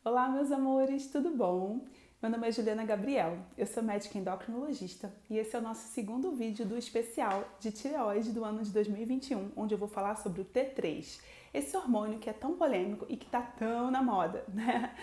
Olá, meus amores, tudo bom? Meu nome é Juliana Gabriel, eu sou médica endocrinologista e esse é o nosso segundo vídeo do especial de tireoide do ano de 2021, onde eu vou falar sobre o T3, esse hormônio que é tão polêmico e que tá tão na moda, né?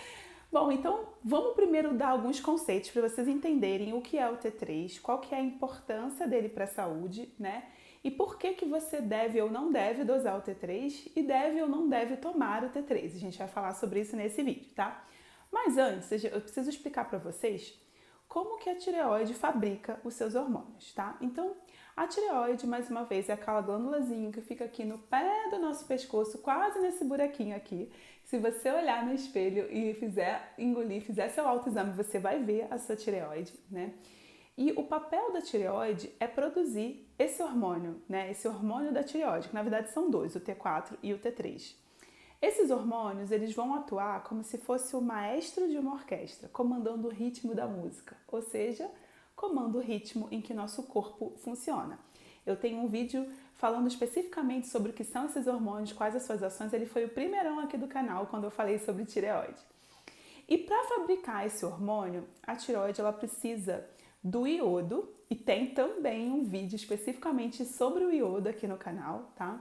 Bom, então vamos primeiro dar alguns conceitos para vocês entenderem o que é o T3, qual que é a importância dele para a saúde, né? E por que que você deve ou não deve dosar o T3 e deve ou não deve tomar o T3. A gente vai falar sobre isso nesse vídeo, tá? Mas antes, eu preciso explicar para vocês como que a tireoide fabrica os seus hormônios, tá? Então, a tireoide, mais uma vez, é aquela glândulazinha que fica aqui no pé do nosso pescoço, quase nesse buraquinho aqui. Se você olhar no espelho e fizer engolir, fizer seu autoexame, você vai ver a sua tireoide, né? E o papel da tireoide é produzir esse hormônio, né? Esse hormônio da tireoide, que na verdade são dois, o T4 e o T3. Esses hormônios, eles vão atuar como se fosse o maestro de uma orquestra, comandando o ritmo da música, ou seja, comanda o ritmo em que nosso corpo funciona. Eu tenho um vídeo falando especificamente sobre o que são esses hormônios, quais as suas ações, ele foi o primeirão aqui do canal quando eu falei sobre tireoide. E para fabricar esse hormônio, a tireoide ela precisa do iodo, e tem também um vídeo especificamente sobre o iodo aqui no canal, tá?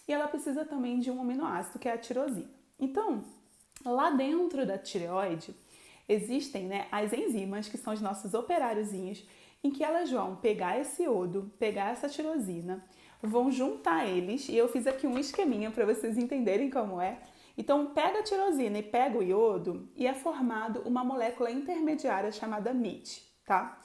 E ela precisa também de um aminoácido, que é a tirosina. Então, lá dentro da tireoide, existem, né, as enzimas, que são os nossos operáriozinhos, em que elas vão pegar esse iodo, pegar essa tirosina, vão juntar eles, e eu fiz aqui um esqueminha para vocês entenderem como é. Então, pega a tirosina e pega o iodo e é formado uma molécula intermediária chamada MIT, tá?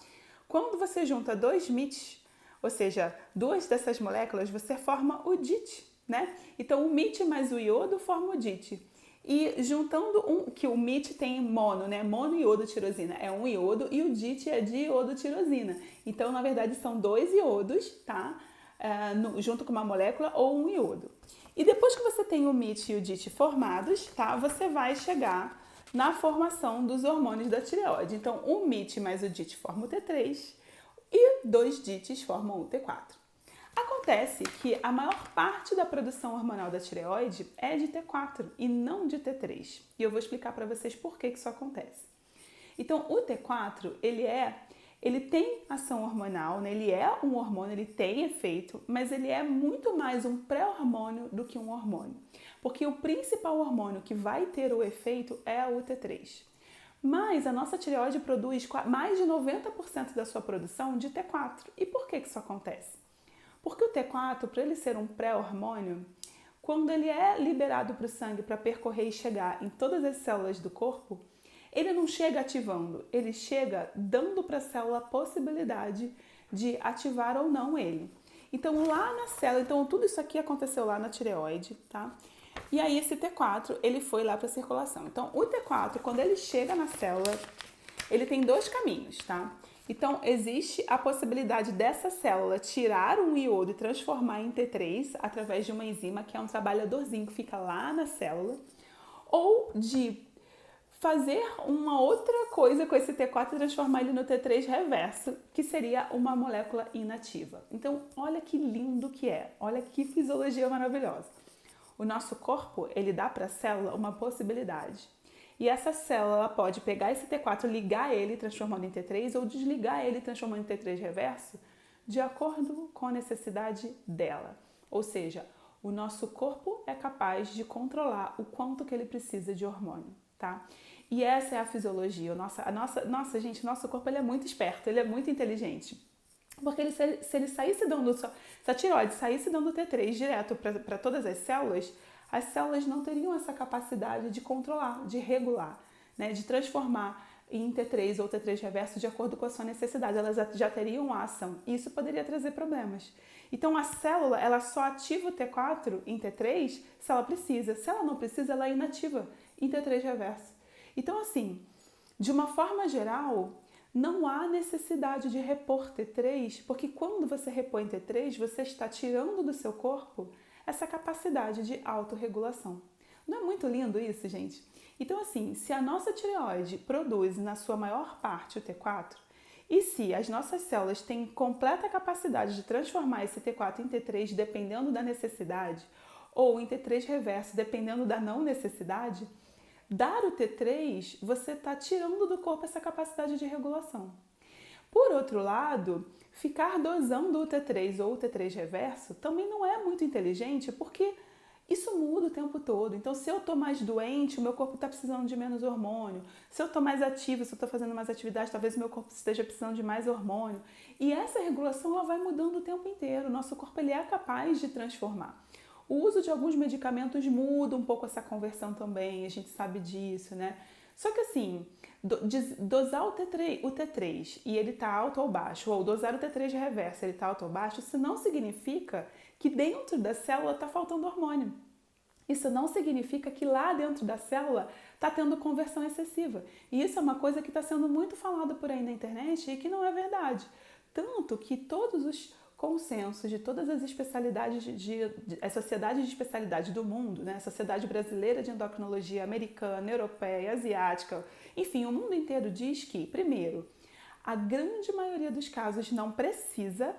Quando você junta dois MITs, ou seja, duas dessas moléculas, você forma o DIT, né? Então, o MIT mais o iodo forma o DIT. E juntando que o MIT tem mono, né? Monoiodotirosina é um iodo e o DIT é diiodotirosina. Então, na verdade, são dois iodos, tá? Junto com uma molécula ou um iodo. E depois que você tem o MIT e o DIT formados, tá? Você vai chegar na formação dos hormônios da tireoide. Então, o MIT mais o DIT formam o T3 e dois DITs formam o T4. Acontece que a maior parte da produção hormonal da tireoide é de T4 e não de T3. E eu vou explicar para vocês por que isso acontece. Então, o T4, ele tem ação hormonal, né? Ele é um hormônio, ele tem efeito, mas ele é muito mais um pré-hormônio do que um hormônio. Porque o principal hormônio que vai ter o efeito é o T3. Mas a nossa tireoide produz mais de 90% da sua produção de T4. E por que isso acontece? Porque o T4, para ele ser um pré-hormônio, quando ele é liberado para o sangue para percorrer e chegar em todas as células do corpo, ele não chega ativando, ele chega dando para a célula a possibilidade de ativar ou não ele. Então, lá na célula, então tudo isso aqui aconteceu lá na tireoide, tá? E aí esse T4, ele foi lá para a circulação. Então, o T4, quando ele chega na célula, ele tem dois caminhos, tá? Então, existe a possibilidade dessa célula tirar um iodo e transformar em T3 através de uma enzima, que é um trabalhadorzinho que fica lá na célula, ou de fazer uma outra coisa com esse T4 e transformar ele no T3 reverso, que seria uma molécula inativa. Então, olha que lindo que é, olha que fisiologia maravilhosa. O nosso corpo, ele dá para a célula uma possibilidade. E essa célula pode pegar esse T4, ligar ele transformando em T3 ou desligar ele transformando em T3 reverso, de acordo com a necessidade dela. Ou seja, o nosso corpo é capaz de controlar o quanto que ele precisa de hormônio, tá? E essa é a fisiologia. Nossa, gente, nosso corpo ele é muito esperto, ele é muito inteligente. Porque se ele saísse dando, se a tireoide saísse dando T3 direto para todas as células não teriam essa capacidade de controlar, de regular, né, de transformar em T3 ou T3 reverso de acordo com a sua necessidade. Elas já teriam a ação e isso poderia trazer problemas. Então, a célula ela só ativa o T4 em T3 se ela precisa. Se ela não precisa, ela é inativa em T3 reverso. Então, assim, de uma forma geral, não há necessidade de repor T3, porque quando você repõe T3, você está tirando do seu corpo essa capacidade de autorregulação. Não é muito lindo isso, gente? Então, assim, se a nossa tireoide produz na sua maior parte o T4, e se as nossas células têm completa capacidade de transformar esse T4 em T3 dependendo da necessidade, ou em T3 reverso dependendo da não necessidade, dar o T3, você está tirando do corpo essa capacidade de regulação. Por outro lado, ficar dosando o T3 ou o T3 reverso também não é muito inteligente, porque isso muda o tempo todo. Então, se eu estou mais doente, o meu corpo está precisando de menos hormônio. Se eu estou mais ativa, se eu estou fazendo mais atividade, talvez o meu corpo esteja precisando de mais hormônio. E essa regulação ela vai mudando o tempo inteiro. O nosso corpo ele é capaz de transformar. O uso de alguns medicamentos muda um pouco essa conversão também, a gente sabe disso, né? Só que assim, dosar o T3 e ele tá alto ou baixo, ou dosar o T3 reverso e ele tá alto ou baixo, isso não significa que dentro da célula tá faltando hormônio. Isso não significa que lá dentro da célula está tendo conversão excessiva. E isso é uma coisa que está sendo muito falada por aí na internet e que não é verdade. Tanto que todos os consensos de todas as especialidades, as sociedades de especialidade do mundo, né? A Sociedade Brasileira de Endocrinologia, americana, europeia, asiática, enfim, o mundo inteiro diz que, primeiro, a grande maioria dos casos não precisa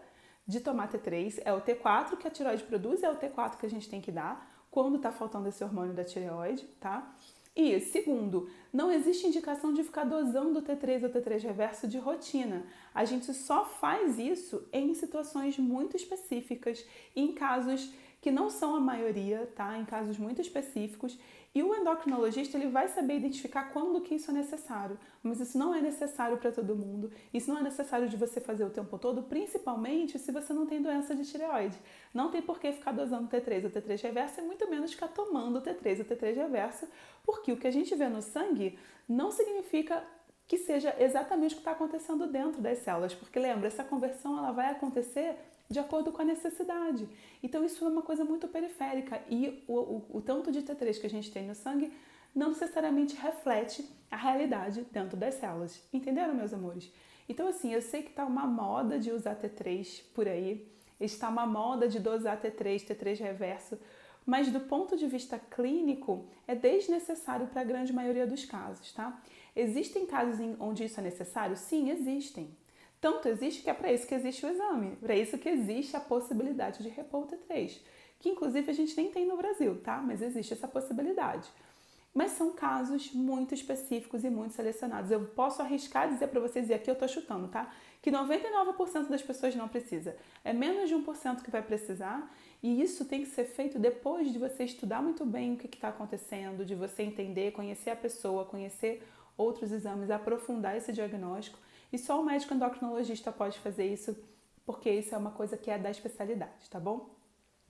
de tomar T3, é o T4 que a tireoide produz, é o T4 que a gente tem que dar quando está faltando esse hormônio da tireoide, tá? E, segundo, não existe indicação de ficar dosando o T3 ou T3 reverso de rotina. A gente só faz isso em situações muito específicas, em casos que não são a maioria, tá? Em casos muito específicos. E o endocrinologista ele vai saber identificar quando que isso é necessário. Mas isso não é necessário para todo mundo. Isso não é necessário de você fazer o tempo todo, principalmente se você não tem doença de tireoide. Não tem por que ficar dosando T3 ou T3 reverso e muito menos ficar tomando T3 ou T3 reverso, porque o que a gente vê no sangue não significa que seja exatamente o que está acontecendo dentro das células. Porque lembra, essa conversão ela vai acontecer de acordo com a necessidade. Então isso é uma coisa muito periférica e o tanto de T3 que a gente tem no sangue não necessariamente reflete a realidade dentro das células. Entenderam, meus amores? Então assim, eu sei que está uma moda de usar T3 por aí, está uma moda de dosar T3, T3 reverso, mas do ponto de vista clínico é desnecessário para a grande maioria dos casos, tá? Existem casos onde isso é necessário? Sim, existem. Tanto existe que é para isso que existe o exame, para isso que existe a possibilidade de repor o T3, que inclusive a gente nem tem no Brasil, tá? Mas existe essa possibilidade. Mas são casos muito específicos e muito selecionados. Eu posso arriscar dizer para vocês, e aqui eu tô chutando, tá? Que 99% das pessoas não precisa. É menos de 1% que vai precisar, e isso tem que ser feito depois de você estudar muito bem o que está acontecendo, de você entender, conhecer a pessoa, conhecer outros exames, aprofundar esse diagnóstico. E só o médico endocrinologista pode fazer isso, porque isso é uma coisa que é da especialidade, tá bom?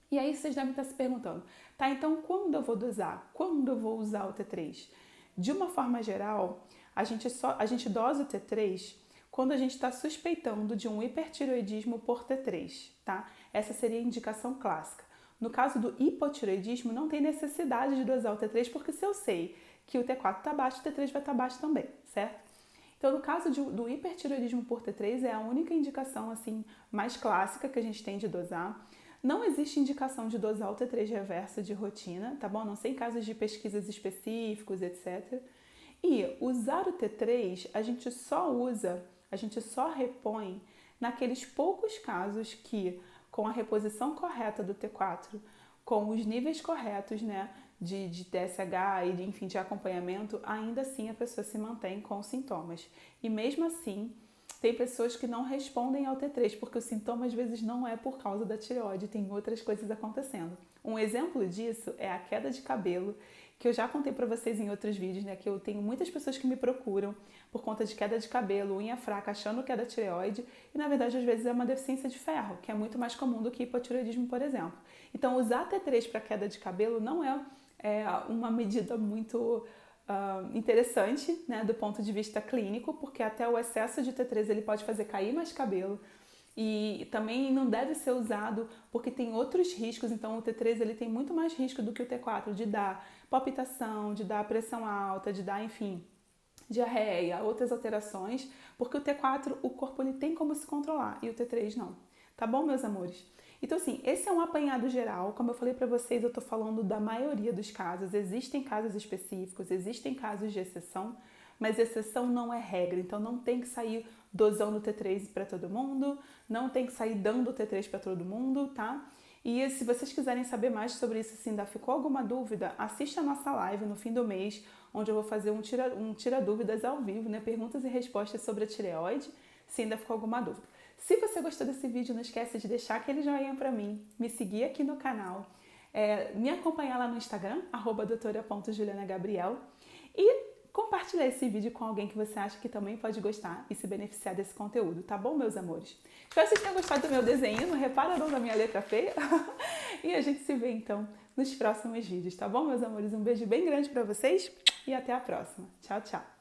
E aí vocês devem estar se perguntando, tá, então quando eu vou dosar? Quando eu vou usar o T3? De uma forma geral, a gente dosa o T3 quando a gente está suspeitando de um hipertireoidismo por T3, tá? Essa seria a indicação clássica. No caso do hipotireoidismo, não tem necessidade de dosar o T3, porque se eu sei que o T4 está baixo, o T3 vai estar baixo também, certo? Então, no caso do hipertireoidismo por T3, é a única indicação assim mais clássica que a gente tem de dosar. Não existe indicação de dosar o T3 reverso de rotina, tá bom? A não ser em casos de pesquisas específicos, etc. E usar o T3, a gente só repõe naqueles poucos casos que, com a reposição correta do T4, com os níveis corretos, né, de TSH e enfim, de acompanhamento, ainda assim a pessoa se mantém com sintomas. E mesmo assim, tem pessoas que não respondem ao T3, porque o sintoma às vezes não é por causa da tireoide, tem outras coisas acontecendo. Um exemplo disso é a queda de cabelo, que eu já contei para vocês em outros vídeos, né, que eu tenho muitas pessoas que me procuram por conta de queda de cabelo, unha fraca, achando que é da tireoide, e na verdade às vezes é uma deficiência de ferro, que é muito mais comum do que hipotireoidismo, por exemplo. Então usar T3 para queda de cabelo não é uma medida muito interessante, né, do ponto de vista clínico, porque até o excesso de T3 ele pode fazer cair mais cabelo e também não deve ser usado porque tem outros riscos. Então o T3 ele tem muito mais risco do que o T4 de dar palpitação, de dar pressão alta, de dar, enfim, diarreia, outras alterações, porque o T4 o corpo ele tem como se controlar e o T3 não. Tá bom, meus amores? Então, assim, esse é um apanhado geral. Como eu falei para vocês, eu tô falando da maioria dos casos. Existem casos específicos, existem casos de exceção, mas exceção não é regra. Então, não tem que sair dosando T3 para todo mundo, não tem que sair dando T3 para todo mundo, tá? E se vocês quiserem saber mais sobre isso, se ainda ficou alguma dúvida, assista a nossa live no fim do mês, onde eu vou fazer um tira dúvidas ao vivo, né? Perguntas e respostas sobre a tireoide, se ainda ficou alguma dúvida. Se você gostou desse vídeo, não esquece de deixar aquele joinha pra mim, me seguir aqui no canal, me acompanhar lá no Instagram, @doutora.julianagabriel, e compartilhar esse vídeo com alguém que você acha que também pode gostar e se beneficiar desse conteúdo, tá bom, meus amores? Espero que vocês tenham gostado do meu desenho, não repara não na minha letra feia? E a gente se vê então nos próximos vídeos, tá bom, meus amores? Um beijo bem grande pra vocês e até a próxima. Tchau, tchau!